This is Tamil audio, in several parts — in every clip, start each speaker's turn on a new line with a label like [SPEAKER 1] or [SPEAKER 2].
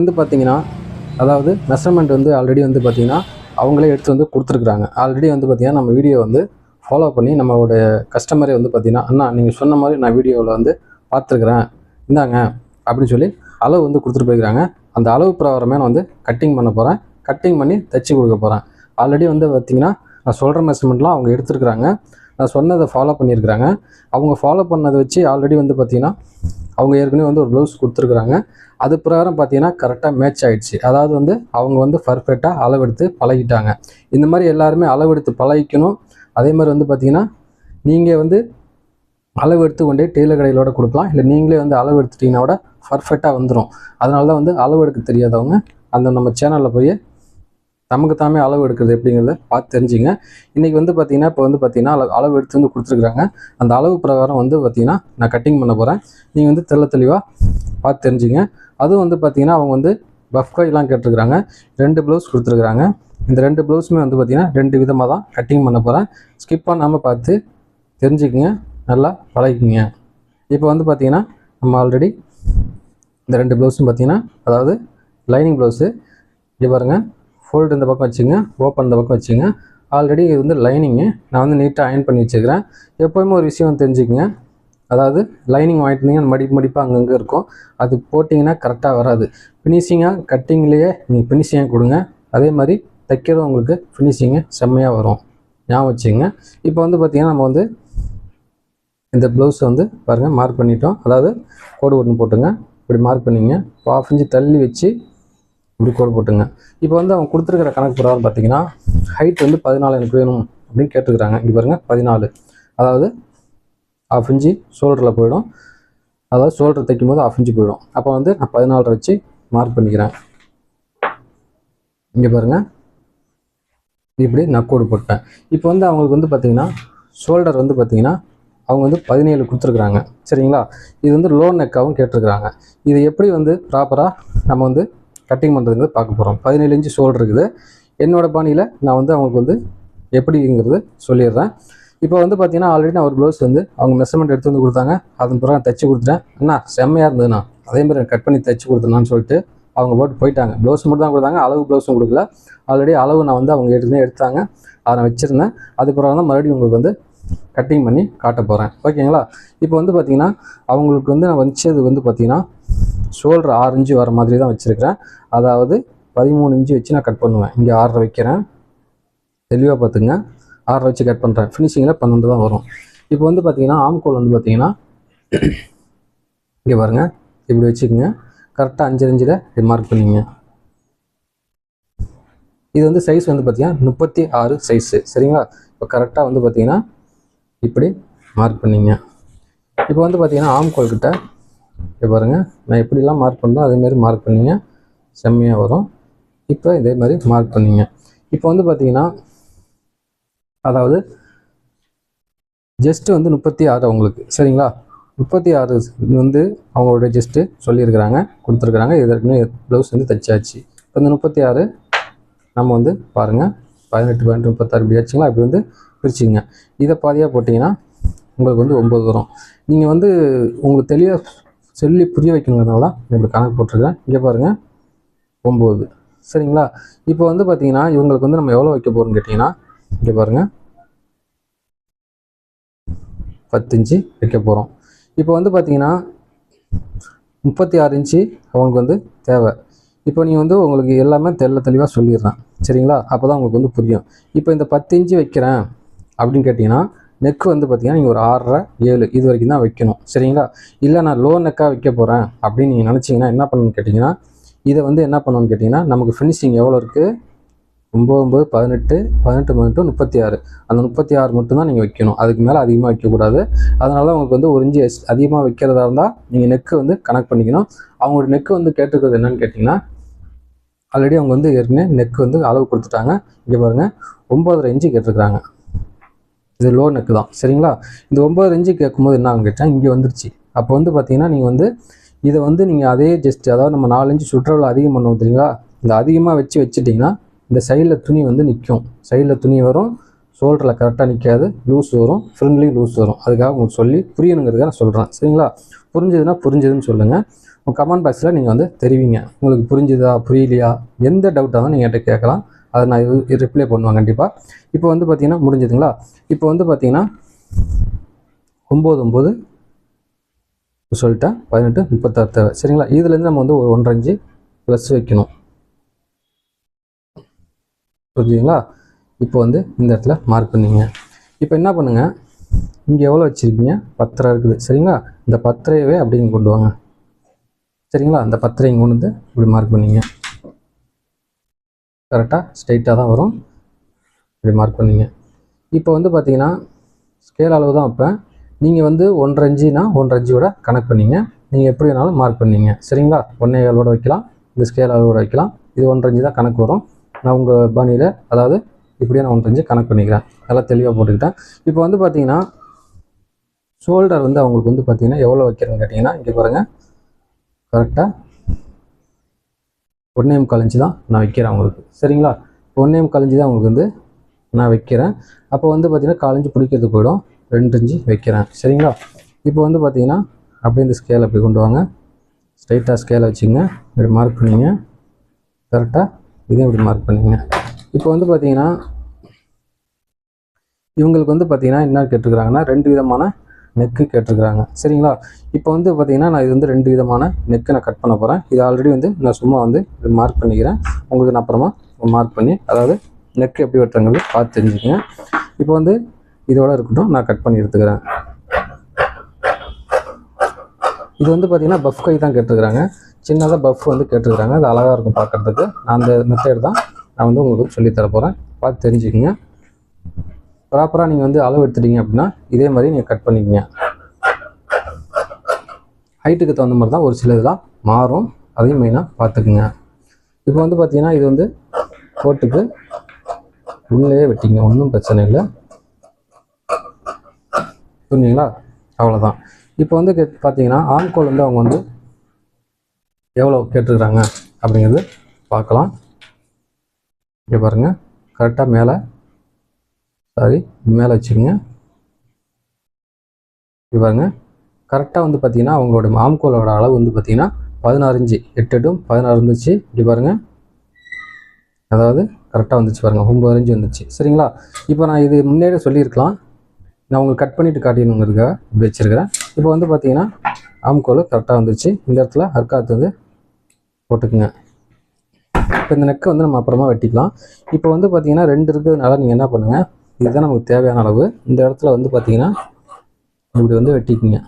[SPEAKER 1] வந்து பார்த்தீங்கன்னா, அதாவது மெஷர்மெண்ட் வந்து ஆல்ரெடி வந்து பார்த்தீங்கன்னா, அவங்களே எடுத்து வந்து குடுத்துருக்காங்க. ஆல்ரெடி வந்து பார்த்தீங்கன்னா, நம்ம வீடியோ வந்து ஃபாலோ பண்ணி நம்மளோட கஸ்டமரே வந்து பார்த்தீங்கன்னா, "அண்ணா நீங்க சொன்ன மாரி நான் வீடியோவில் வந்து பார்த்துருக்குறேன். இந்தாங்க" அப்படின்னு சொல்லி அளவு வந்து குடுத்துட்டு போயிருக்காங்க. அந்த அளவு பிரகாரமே நான் வந்து கட்டிங் பண்ண போறேன். கட்டிங் பண்ணி தச்சு குடுக்க போறேன். ஆல்ரெடி வந்து பார்த்தீங்கன்னா, நான் சொல்ற மெஷர்மெண்ட்லாம் அவங்க எடுத்துருக்குறாங்க. நான் சொன்னதை ஃபாலோ பண்ணியிருக்கிறாங்க. அவங்க ஃபாலோ பண்ணதை வச்சு ஆல்ரெடி வந்து பார்த்தீங்கன்னா, அவங்க ஏற்கனவே வந்து ஒரு ப்ளவுஸ் குடுத்துருக்குறாங்க. அது பிரகாரம் பார்த்தீங்கன்னா, கரெக்டாக மேட்ச் ஆயிடுச்சு. அதாவது வந்து அவங்க வந்து பர்ஃபெக்ட்டா அளவெடுத்து பழகிட்டாங்க. இந்த மாரி எல்லாருமே அளவெடுத்து பழகிக்கணும். அதே மாரி வந்து பார்த்தீங்கன்னா, நீங்க வந்து அளவு எடுத்து கொண்டே டெய்லர் கடையிலோட குடுக்கலாம். இல்ல நீங்களே வந்து அளவு எடுத்துட்டீங்கன்னா கூட பர்ஃபெக்ட்டா வந்துரும். அதனால தான் வந்து அளவு எடுக்க தெரியாதவங்க, அந்த நம்ம சேனல்ல போய் நமக்கு தாமே அளவு எடுக்கிறது எப்படிங்கிறத பார்த்து தெரிஞ்சுங்க. இன்றைக்கி வந்து பார்த்தீங்கன்னா, இப்போ வந்து பார்த்தீங்கன்னா அளவு எடுத்து வந்து கொடுத்துருக்குறாங்க. அந்த அளவு பிரகாரம் வந்து பார்த்தீங்கன்னா நான் கட்டிங் பண்ண போகிறேன். நீங்கள் வந்து தெளிவாக பார்த்து தெரிஞ்சுங்க. அதுவும் வந்து பார்த்தீங்கன்னா அவங்க வந்து பஃப் கைலாம் கேட்டிருக்கிறாங்க. 2 ப்ளவுஸ் கொடுத்துருக்குறாங்க. இந்த 2 ப்ளவுஸுமே வந்து பார்த்தீங்கன்னா 2 விதமாக தான் கட்டிங் பண்ண போகிறேன். ஸ்கிப் பண்ணாமல் பார்த்து தெரிஞ்சுக்குங்க, நல்லா பழகிக்குங்க. இப்போ வந்து பார்த்தீங்கன்னா நம்ம ஆல்ரெடி இந்த 2 ப்ளவுஸும் பார்த்தீங்கன்னா, அதாவது லைனிங் ப்ளவுஸு இங்கே பாருங்கள், ஃபோல்டு இந்த பக்கம் வச்சுங்க, ஓப்பன் இந்த பக்கம் வச்சுங்க. ஆல்ரெடி இது வந்து லைனிங்கு நான் வந்து நீட்டாக அயர்ன் பண்ணி வச்சுக்கிறேன். எப்போயுமே ஒரு விஷயம் தெரிஞ்சுக்கங்க, அதாவது லைனிங் வாங்கிட்டீங்கன்னா மடிப்பாக அங்கங்கே இருக்கும். அது போட்டிங்கன்னா கரெக்டாக வராது. ஃபினிஷிங்காக கட்டிங்லேயே நீங்கள் ஃபினிஷிங்காக கொடுங்க. அதே மாதிரி தைக்கிறதும் உங்களுக்கு ஃபினிஷிங்கு செம்மையாக வரும். ஞாபகம் வச்சுங்க. இப்போ வந்து பார்த்திங்கன்னா நம்ம வந்து இந்த ப்ளவுஸை வந்து பாருங்கள் மார்க் பண்ணிட்டோம். அதாவது கோடு ஒன்று போட்டுங்க, இப்படி மார்க் பண்ணிங்க. 1/2 இன்ச்சு தள்ளி வச்சு இப்படி கோடு போட்டுங்க. இப்போ வந்து அவங்க கொடுத்துருக்கிற கணக்கு பிரகாரம் பார்த்தீங்கன்னா, ஹைட் வந்து 14 எனக்கு வேணும் அப்படின்னு கேட்டுருக்குறாங்க. இங்கே பாருங்கள் 14, அதாவது 1/2 இன்ச்சு ஷோல்டரில் போயிடும். அதாவது ஷோல்டர் தைக்கும் போது 1/2 இன்ச்சு போயிடும். அப்போ வந்து நான் 14 வச்சு மார்க் பண்ணிக்கிறேன். இங்கே பாருங்கள், இப்படி நான் கோடு போட்டேன். இப்போ வந்து அவங்களுக்கு வந்து பார்த்தீங்கன்னா ஷோல்டர் வந்து பார்த்தீங்கன்னா அவங்க வந்து 17 கொடுத்துருக்குறாங்க. சரிங்களா? இது வந்து லோ நெக்காகவும் கேட்டிருக்கிறாங்க. இது எப்படி வந்து ப்ராப்பராக நம்ம வந்து கட்டிங் பண்ணுறதுங்கிறது பார்க்க போகிறோம். 17 இன்ச்சு ஷோல்டர் இருக்குது. என்னோடய பாணியில் நான் வந்து அவங்களுக்கு வந்து எப்படிங்கிறது சொல்லிடுறேன். இப்போ வந்து பார்த்தீங்கன்னா ஆல்ரெடி நான் ஒரு ப்ளவுஸ் வந்து அவங்க மெஷர்மெண்ட் எடுத்து வந்து கொடுத்தாங்க. அதன் பிறகு தைச்சி கொடுத்துட்டேன். அண்ணா செம்மையாக இருந்ததுண்ணா, அதேமாதிரி கட் பண்ணி தைச்சி கொடுத்தேன்னு சொல்லிட்டு அவங்க போட்டு போயிட்டாங்க. ப்ளவுஸ் மட்டும் தான் கொடுத்தாங்க, அளவு ப்ளவுஸும் கொடுக்கல. ஆல்ரெடி அளவு நான் வந்து அவங்க ஏற்கனவே எடுத்தாங்க, அதை நான் வச்சுருந்தேன். அது பிறகு தான் மறுபடியும் உங்களுக்கு வந்து கட்டிங் பண்ணி காட்ட போகிறேன். ஓகேங்களா? இப்போ வந்து பார்த்திங்கன்னா அவங்களுக்கு வந்து நான் வச்சது வந்து பார்த்திங்கன்னா ஷோல்டர் 6 இன்ச்சு வர மாதிரி தான் வச்சுருக்கிறேன். அதாவது 13 இன்ச்சு வச்சு நான் கட் பண்ணுவேன். இங்கே 6 வைக்கிறேன். தெளிவாக பார்த்துங்க, 6 வச்சு கட் பண்ணுறேன். ஃபினிஷிங்கில் 12 தான் வரும். இப்போ வந்து பார்த்திங்கன்னா ஆம்கோல் வந்து பார்த்திங்கன்னா இங்கே பாருங்கள், இப்படி வச்சுக்கோங்க. கரெக்டாக 5 இன்ச்சில் இப்படி மார்க் பண்ணிங்க. இது வந்து சைஸ் வந்து பார்த்திங்கன்னா 36 சைஸு. சரிங்களா? இப்போ கரெக்டாக வந்து பார்த்திங்கன்னா இப்படி மார்க் பண்ணிங்க. இப்போ வந்து பார்த்திங்கன்னா ஆம்கோல் கிட்ட இப்போ பாருங்கள், நான் எப்படிலாம் மார்க் பண்ணோம் அதேமாதிரி மார்க் பண்ணிங்க, செம்மையாக வரும். இப்போ இதே மாதிரி மார்க் பண்ணிங்க. இப்போ வந்து பார்த்திங்கன்னா அதாவது ஜஸ்ட்டு வந்து 36 அவங்களுக்கு. சரிங்களா? 36 வந்து அவங்களோட ஜஸ்ட்டு சொல்லியிருக்கிறாங்க, கொடுத்துருக்குறாங்க. இதற்குன்னு ப்ளவுஸ் வந்து தைச்சாச்சு. இப்போ இந்த 36 நம்ம வந்து பாருங்கள் 18, 18, 36 இப்படி ஆச்சுங்களா? இப்படி வந்து பிரிச்சுங்க. இதை பாதியாக போட்டிங்கன்னா உங்களுக்கு வந்து 9 வரும். நீங்கள் வந்து உங்களுக்கு தெளிவாக சொல்லி புரிய வைக்கணுங்கிறதுனால தான் இப்படி கணக்கு போட்டிருக்கேன். இங்கே பாருங்கள் 9. சரிங்களா? இப்போ வந்து பார்த்தீங்கன்னா இவங்களுக்கு வந்து நம்ம எவ்வளோ வைக்க போகிறோம்னு கேட்டிங்கன்னா, இங்கே பாருங்கள் 10 இன்ச்சு வைக்க போகிறோம். இப்போ வந்து பார்த்தீங்கன்னா 36 இன்ச்சு அவங்களுக்கு வந்து தேவை. இப்போ நீங்கள் வந்து உங்களுக்கு எல்லாமே தெளிவாக சொல்லிடுறேன். சரிங்களா? அப்போ தான் உங்களுக்கு வந்து புரியும். இப்போ இந்த 10 இன்ச்சு வைக்கிறேன் அப்படின்னு கேட்டிங்கன்னா, நெக்கு வந்து பார்த்திங்கன்னா நீங்கள் ஒரு 6.5, 7 இது வரைக்கும் தான் வைக்கணும். சரிங்களா? இல்லை நான் லோ நெக்காக வைக்க போகிறேன் அப்படின்னு நீங்கள் நினச்சிங்கன்னா என்ன பண்ணணும்னு கேட்டிங்கன்னா, இதை வந்து என்ன பண்ணணும்னு கேட்டிங்கன்னா, நமக்கு ஃபினிஷிங் எவ்வளோ இருக்குது? 9, 18, 18, 18, 36. அந்த 36 மட்டும்தான் நீங்கள் வைக்கணும். அதுக்கு மேலே அதிகமாக வைக்கக்கூடாது. அதனால தான் உங்களுக்கு வந்து ஒரு இன்ச்சு அதிகமாக வைக்கிறதா இருந்தால் நீங்கள் நெக்கு வந்து கனெக்ட் பண்ணிக்கணும். அவங்களோட நெக்கு வந்து கேட்டுக்கிறது என்னன்னு கேட்டிங்கன்னா, ஆல்ரெடி அவங்க வந்து ஏற்கனவே நெக்கு வந்து அளவு கொடுத்துட்டாங்க. இங்கே பாருங்கள் 9.5 இன்ச்சு கேட்டிருக்கிறாங்க. இது லோ நெக்கு தான். சரிங்களா? இந்த 9 இன்ச்சு கேட்கும்போது என்ன ஆகும் கேட்டால் இங்கே வந்துருச்சு. அப்போ வந்து பார்த்தீங்கன்னா நீங்கள் வந்து இதை வந்து நீங்கள் அதே ஜஸ்ட் அதாவது நம்ம 4 இன்ச்சு சுற்றளவு அதிகம் பண்ணுவோம் தெரியுங்களா? இந்த அதிகமாக வச்சுட்டிங்கன்னா இந்த சைடில் துணி வந்து நிற்கும். சைடில் துணி வரும், ஷோல்டரில் கரெக்டாக நிற்காது, லூஸ் வரும், ஃப்ரண்ட்லேயும் லூஸ் வரும். அதுக்காக உங்களுக்கு சொல்லி புரியணுங்கிறதுக்காக நான் சொல்கிறேன். சரிங்களா? புரிஞ்சதுன்னா புரிஞ்சதுன்னு சொல்லுங்கள். கமெண்ட் பாக்ஸில் நீங்கள் வந்து தெரிவிங்க. உங்களுக்கு புரிஞ்சுதா புரியலையா எந்த டவுட்டாக இருந்தாலும் நீங்கள் என்கிட்ட கேட்கலாம். அதை நான் ரிப்ளை பண்ணுவேன் கண்டிப்பாக. இப்போ வந்து பார்த்தீங்கன்னா முடிஞ்சுதுங்களா? இப்போ வந்து பார்த்தீங்கன்னா 9 சொல்லிட்டேன், 18 36 தேவை. சரிங்களா? இதுலேருந்து நம்ம வந்து ஒரு 1.5 இன்ச்சு ப்ளஸ் வைக்கணும். புரிஞ்சுங்களா? இப்போ வந்து இந்த இடத்துல மார்க் பண்ணிங்க. இப்போ என்ன பண்ணுங்கள், இங்கே எவ்வளோ வச்சுருக்கீங்க? 10 இருக்குது. சரிங்களா? இந்த 10 அப்படிங்க கொண்டு வாங்க. சரிங்களா? அந்த 10 இங்கே கொண்டு வந்து இப்படி மார்க் பண்ணிங்க. கரெக்டாக ஸ்ட்ரைட்டாக தான் வரும். இப்படி மார்க் பண்ணிங்க. இப்போ வந்து பார்த்தீங்கன்னா ஸ்கேல் அளவு தான் வைப்பேன். நீங்கள் வந்து 1.5 இன்ச்சுனா 1.5 இன்ச்சோட கனெக்ட் பண்ணிங்க. நீங்கள் எப்படி வேணாலும் மார்க் பண்ணிங்க. சரிங்களா? 1.25 வைக்கலாம், இந்த ஸ்கேல் அளவோட வைக்கலாம். இது 1.5 இன்ச்சு தான் கணக்கு வரும். நான் உங்கள் பாணியில் அதாவது இப்படியே நான் 1.5 இன்ச்சு கனெக்ட் பண்ணிக்கிறேன். நல்லா தெளிவாக போட்டுக்கிட்டேன். இப்போ வந்து பார்த்தீங்கன்னா ஷோல்டர் வந்து அவங்களுக்கு வந்து பார்த்தீங்கன்னா எவ்வளோ வைக்கிறேன்னு கேட்டிங்கன்னா இங்கே பாருங்கள், கரெக்டாக 1.25 இன்ச்சு தான் நான் வைக்கிறேன் அவங்களுக்கு. சரிங்களா? 1.25 இன்ச்சு தான் அவங்களுக்கு வந்து நான் வைக்கிறேன். அப்போ வந்து பார்த்தீங்கன்னா 1/4 இன்ச்சு பிடிக்கிறது போயிடும், 2 இன்ச்சு வைக்கிறேன். சரிங்களா? இப்போ வந்து பார்த்தீங்கன்னா அப்படியே இந்த ஸ்கேல் அப்படி கொண்டு வாங்க. ஸ்ட்ரைட்டாக ஸ்கேலை வச்சுங்க. இப்படி மார்க் பண்ணிங்க. கரெக்டாக இதையும் இப்படி மார்க் பண்ணிங்க. இப்போ வந்து பார்த்தீங்கன்னா இவங்களுக்கு வந்து பார்த்தீங்கன்னா என்ன கேட்டிருக்கிறாங்கன்னா 2 விதமான நெக்கு கேட்டிருக்கிறாங்க. சரிங்களா? இப்போ வந்து பார்த்தீங்கன்னா நான் இது வந்து 2 விதமான நெக்கு நான் கட் பண்ண போகிறேன். இது ஆல்ரெடி வந்து நான் சும்மா வந்து மார்க் பண்ணிக்கிறேன். உங்களுக்கு நான் அப்புறமா மார்க் பண்ணி அதாவது நெக் எப்படி வெட்டுறங்கிறது பார்த்து தெரிஞ்சுக்கங்க. இப்போ வந்து இதோட இருக்கட்டும், நான் கட் பண்ணி எடுத்துக்கிறேன். இது வந்து பார்த்தீங்கன்னா பஃப் கை தான் கேட்டிருக்கிறாங்க. சின்னதாக பஃப் வந்து கேட்டிருக்கிறாங்க. அது அழகாக இருக்கும் பார்க்குறதுக்கு. நான் அந்த மெத்தட் தான் நான் வந்து உங்களுக்கு சொல்லித்தர போகிறேன். பார்த்து தெரிஞ்சுக்கங்க. ப்ராப்பராக நீங்கள் வந்து அளவு எடுத்துட்டீங்க அப்படின்னா இதே மாதிரி நீங்கள் கட் பண்ணிக்கங்க. ஹைட்டுக்கு தகுந்த மாதிரி தான் ஒரு சில இதெல்லாம் மாறும். அதையும் மெயினாக பார்த்துக்குங்க. இப்போ வந்து பார்த்தீங்கன்னா இது வந்து கோட்டுக்கு உள்ளே வெட்டிங்க, ஒன்றும் பிரச்சனை இல்லை. புரிஞ்சுங்களா? அவ்வளோதான். இப்போ வந்து பார்த்தீங்கன்னா ஆம்கோல் வந்து அவங்க வந்து எவ்வளோ கேட்டுருக்குறாங்க அப்படிங்கிறது பார்க்கலாம். இங்கே பாருங்கள், கரெக்டாக மேலே வச்சுக்கோங்க. இங்கே பாருங்கள், கரெக்டாக வந்து பார்த்தீங்கன்னா அவங்களோட ஆம்கோலோட அளவு வந்து பார்த்தீங்கன்னா 16 இன்ச்சு, 8 16 இருந்துச்சு. இப்படி பாருங்கள், அதாவது கரெக்டாக வந்துச்சு பாருங்கள், 9 இன்ச்சு வந்துச்சு. சரிங்களா? இப்போ நான் இது முன்னாடியே சொல்லியிருக்கலாம், நான் உங்களுக்கு கட் பண்ணிவிட்டு காட்டினுங்கிறதுக்காக இப்படி வச்சுருக்கிறேன். இப்போ வந்து பார்த்தீங்கன்னா ஆம்கோல் கரெக்டாக வந்துச்சு. இந்த இடத்துல அர்க்காத்து வந்து போட்டுக்குங்க. இப்போ இந்த நெக்கை வந்து நம்ம அப்புறமா வெட்டிக்கலாம். இப்போ வந்து பார்த்தீங்கன்னா 2 இருக்கிறதுனால நீங்கள் என்ன பண்ணுங்கள், இதுதான் நமக்கு தேவையான அளவு. இந்த இடத்துல வந்து பார்த்தீங்கன்னா இப்படி வந்து வெட்டிக்குங்க.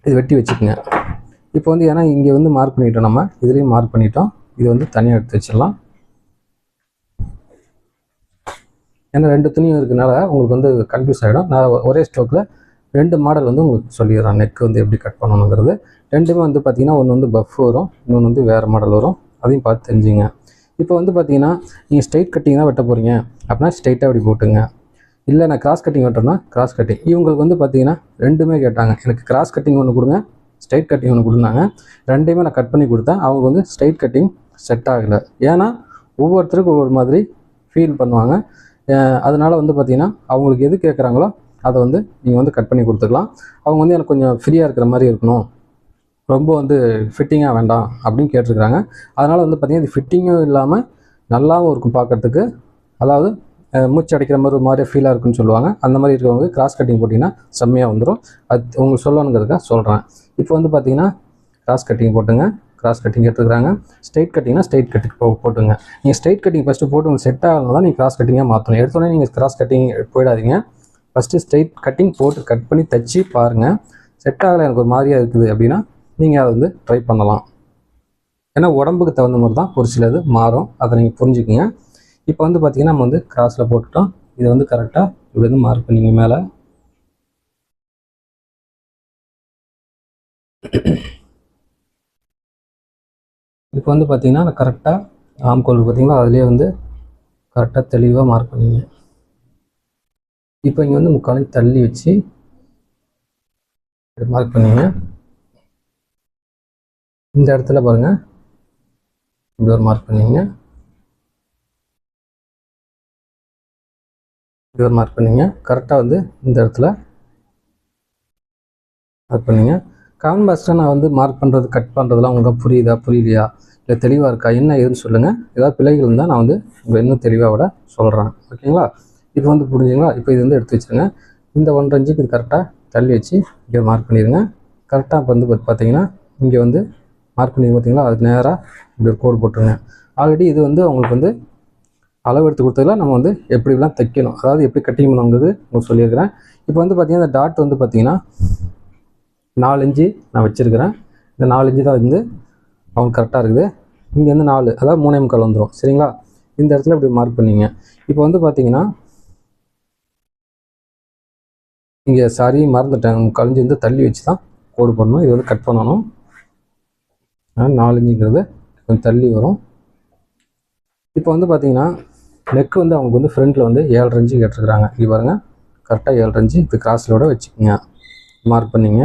[SPEAKER 1] இது வெட்டி வச்சுக்கோங்க. இப்போ வந்து ஏன்னா இங்கே வந்து மார்க் பண்ணிட்டோம், நம்ம இதுலேயும் மார்க் பண்ணிட்டோம். இது வந்து தனியாக எடுத்து வச்சிடலாம். ஏன்னா 2 துணியும் இருக்கிறதுனால உங்களுக்கு வந்து கன்ஃபியூஸ் ஆகிடும். நான் ஒரே ஸ்ட்ரோக்கில் 2 மாடல் வந்து உங்களுக்கு சொல்லிடுறேன். நெக் வந்து எப்படி கட் பண்ணணுங்கிறது 2மே வந்து பார்த்தீங்கன்னா ஒன்று வந்து பஃப் வரும், இன்னொன்று வந்து வேறு மாடல் வரும். அதையும் பார்த்து தெரிஞ்சுங்க. இப்போ வந்து பார்த்தீங்கன்னா நீங்கள் ஸ்ட்ரைட் கட்டிங் தான் வெட்ட போகிறீங்க அப்படின்னா ஸ்ட்ரைட்டாக அப்படி போட்டுங்க. இல்லை நான் கிராஸ் கட்டிங் வெட்டுறேன்னா கிராஸ் கட்டிங். இவங்களுக்கு வந்து பார்த்தீங்கன்னா 2மே கேட்டாங்க. எனக்கு கிராஸ் கட்டிங் ஒன்று கொடுங்க, ஸ்ட்ரைட் கட்டிங் ஒன்று கொடுத்தாங்க. 2மே நான் கட் பண்ணி கொடுத்தேன். அவங்க வந்து ஸ்ட்ரைட் கட்டிங் செட் ஆகலை. ஏன்னா ஒவ்வொருத்தருக்கும் ஒவ்வொரு மாதிரி ஃபீல் பண்ணுவாங்க. அதனால் வந்து பார்த்தீங்கன்னா அவங்களுக்கு எது கேட்குறாங்களோ அதை வந்து நீங்கள் வந்து கட் பண்ணி கொடுத்துக்கலாம். அவங்க வந்து எனக்கு கொஞ்சம் ஃப்ரீயாக இருக்கிற மாதிரி இருக்கணும், ரொம்ப வந்து ஃபிட்டிங்காக வேண்டாம் அப்படின்னு கேட்டிருக்கிறாங்க. அதனால் வந்து பார்த்திங்கன்னா இது ஃபிட்டிங்கும் இல்லாமல் நல்லாவும் இருக்கும் பார்க்குறதுக்கு. அதாவது மூச்சு அடைக்கிற மாதிரி ஒரு மாதிரியே ஃபீலாக இருக்குன்னு சொல்லுவாங்க. அந்த மாதிரி இருக்கிறவங்க கிராஸ் கட்டிங் போட்டிங்கன்னா செம்மையாக வந்துடும். அது உங்களுக்கு சொல்லணுங்கிறதுக்காக சொல்கிறேன். இப்போ வந்து பார்த்திங்கன்னா கிராஸ் கட்டிங் போட்டுங்க. கிராஸ் கட்டிங் எடுத்துக்கிறாங்க. ஸ்ட்ரைட் கட்டிங்னா ஸ்ட்ரைட் கட்டிங் போட்டுங்க. நீங்கள் ஸ்ட்ரைட் கட்டிங் ஃபஸ்ட்டு போட்டு உங்களுக்கு செட் ஆகலாம் தான் நீங்கள் கிராஸ் கட்டிங்காக மாற்றணும். எடுத்தோடனே நீங்கள் கிராஸ் கட்டிங் போயிடாதீங்க. ஃபஸ்ட்டு ஸ்ட்ரைட் கட்டிங் போட்டு கட் பண்ணி தச்சு பாருங்கள். செட் ஆகலை, எனக்கு ஒரு மாதிரியாக இருக்குது அப்படின்னா நீங்கள் அதை வந்து ட்ரை பண்ணலாம். ஏன்னா உடம்புக்கு தகுந்த மாதிரி தான் ஒரு சிலது மாறும், அதை நீங்கள் புரிஞ்சுக்குங்க. இப்போ வந்து பார்த்திங்கன்னா நம்ம வந்து கிராஸில் போட்டுட்டோம். இதை வந்து கரெக்டாக இப்படி வந்து மார்க் பண்ணிங்க மேலே. இப்போ வந்து பார்த்தீங்கன்னா நான் கரெக்டாக ஆம்கோல் பார்த்தீங்கன்னா அதுலேயே வந்து கரெக்டாக தெளிவாக மார்க் பண்ணிங்க. இப்போ இங்கே வந்து 3/4 இன்ச் தள்ளி வச்சு மார்க் பண்ணிங்க. இந்த இடத்துல பாருங்கள், இப்படி ஒரு மார்க் பண்ணிங்க. இப்படி ஒரு மார்க் பண்ணிங்க. கரெக்டாக வந்து இந்த இடத்துல மார்க் பண்ணிங்க. கமெண்ட் பாக்ஸில் நான் வந்து மார்க் பண்ணுறது கட் பண்ணுறதுலாம் உங்களுக்கு புரியுதா புரியலையா இல்லை தெளிவாக இருக்கா என்ன ஏதுன்னு சொல்லுங்கள். ஏதாவது பிழைகள் இருந்தால் நான் வந்து உங்களுக்கு இன்னும் தெளிவாக விட சொல்கிறேன். ஓகேங்களா? இப்போ வந்து புரிஞ்சுங்களா? இப்போ இது வந்து எடுத்து வச்சுருங்க. இந்த 1.5 இன்ச்சுக்கு இது கரெக்டாக தள்ளி வச்சு இங்கே மார்க் பண்ணிடுங்க. கரெக்டாக இப்போ வந்து பார்த்தீங்கன்னா இங்கே வந்து மார்க் பண்ணி பார்த்தீங்களா, அதுக்கு நேராக இப்படி ஒரு கோடு போட்டுருங்க. ஆல்ரெடி இது வந்து உங்களுக்கு வந்து அளவு எடுத்து கொடுத்ததில் நம்ம வந்து எப்படிலாம் தைக்கணும், அதாவது எப்படி கட்டிங் பண்ணணுங்கிறது உங்களுக்கு சொல்லியிருக்கிறேன். இப்போ வந்து பார்த்தீங்கன்னா இந்த டாட் வந்து பார்த்தீங்கன்னா 4 இன்ச்சு நான் வச்சுருக்கிறேன். இந்த 4 இன்ச்சு தான் வந்து அவங்களுக்கு கரெக்டாக இருக்குது. இங்கே வந்து 4, அதாவது 3.25 வந்துடும். சரிங்களா? இந்த இடத்துல இப்படி மார்க் பண்ணிங்க. இப்போ வந்து பார்த்தீங்கன்னா இங்கே சாரி மறந்துட்டேன், 3/4 இன்ச்சு வந்து தள்ளி வச்சு தான் கோடு பண்ணணும். இது வந்து கட் பண்ணணும். 4 இன்ச்சுங்கிறது கொஞ்சம் தள்ளி வரும். இப்போ வந்து பார்த்தீங்கன்னா நெக் வந்து அவங்களுக்கு வந்து ஃப்ரண்ட்டில் வந்து 7.5 இன்ச்சு கேட்டிருக்கிறாங்க. இது பாருங்கள், கரெக்டாக 7.5 இன்ச்சு இது கிராஸிலோட வச்சுக்கோங்க, மார்க் பண்ணிங்க.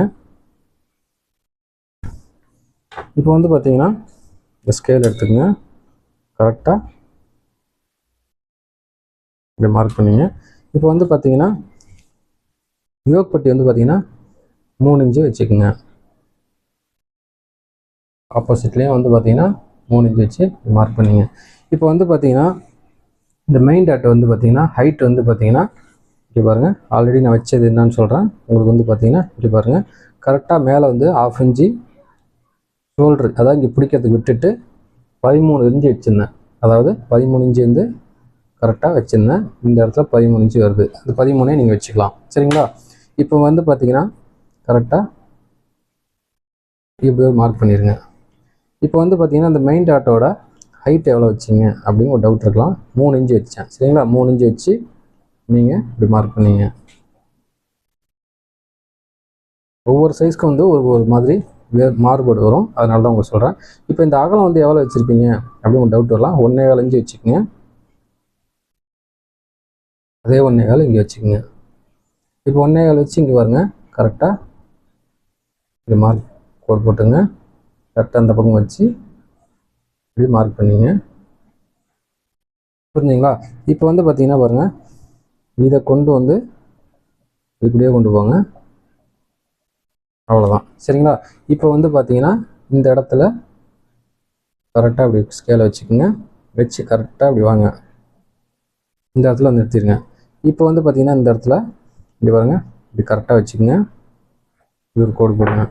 [SPEAKER 1] இப்போ வந்து பார்த்தீங்கன்னா இந்த ஸ்கேல் எடுத்துக்கோங்க, கரெக்டாக இப்படி மார்க் பண்ணிங்க. இப்போ வந்து பார்த்தீங்கன்னா யோக் பட்டி வந்து பார்த்தீங்கன்னா 3 இன்ச்சு வச்சுக்கோங்க. ஆப்போசிட்லேயும் வந்து பார்த்தீங்கன்னா 3 இன்ச்சு வச்சு மார்க் பண்ணிங்க. இப்போ வந்து பார்த்தீங்கன்னா இந்த மெயின் டாட் வந்து பார்த்தீங்கன்னா ஹைட் வந்து பார்த்தீங்கன்னா இப்படி பாருங்கள், ஆல்ரெடி நான் வச்சது என்னன்னு சொல்கிறேன். உங்களுக்கு வந்து பார்த்தீங்கன்னா இப்படி பாருங்கள், கரெக்டாக மேலே வந்து 1/2 இன்ச்சு ஷோல்ட்ரு, அதாவது இங்கே பிடிக்கிறதுக்கு விட்டுட்டு 13 இன்ச்சு வச்சுருந்தேன். அதாவது 13 இன்ச்சு வந்து கரெக்டாக வச்சுருந்தேன். இந்த இடத்துல 13 இன்ச்சு வருது. அந்த 13 நீங்கள் வச்சுக்கலாம். சரிங்களா? இப்போ வந்து பார்த்தீங்கன்னா கரெக்டாக இப்படி மார்க் பண்ணிடுங்க. இப்போ வந்து பார்த்தீங்கன்னா இந்த மெயின் டாட்டோட ஹைட் எவ்வளோ வச்சிங்க அப்படின்னு ஒரு டவுட் இருக்கலாம். 3 இன்ச்சு வச்சேன். சரிங்களா? 3 இன்ச்சு வச்சு நீங்கள் இப்படி மார்க் பண்ணிங்க. ஒவ்வொரு சைஸ்க்கும் வந்து ஒரு மாதிரி மாறுபாடு வரும், அதனால தான் உங்களுக்கு சொல்கிறேன். இப்போ இந்த அகலம் வந்து எவ்வளோ வச்சுருப்பீங்க அப்படின்னு ஒரு டவுட் வரலாம். 1.25 இன்ச்சு வச்சுக்கோங்க. அதே 1.25 இங்கே வச்சுக்கோங்க. இப்போ 1.25 வச்சு இங்கே பாருங்க, கரெக்டாக இப்படி மார்க் கோட் போட்டுங்க. கரெக்டாக அந்த பக்கம் வச்சு இப்படி மார்க் பண்ணிங்க. புரிஞ்சுங்களா? இப்போ வந்து பார்த்தீங்கன்னா பாருங்கள், இதை கொண்டு வந்து இப்படியே கொண்டு போங்க. அவ்வளோதான். சரிங்களா? இப்போ வந்து பார்த்தீங்கன்னா இந்த இடத்துல கரெக்டாக அப்படி ஸ்கேலை வச்சுக்கோங்க. வச்சு கரெக்டாக அப்படி வாங்க, இந்த இடத்துல வந்து நிறுத்திடுங்க. இப்போ வந்து பார்த்தீங்கன்னா இந்த இடத்துல இப்படி பாருங்க, இப்படி கரெக்டாக வச்சுக்கோங்க. இது ஒரு கோடு போடுங்க.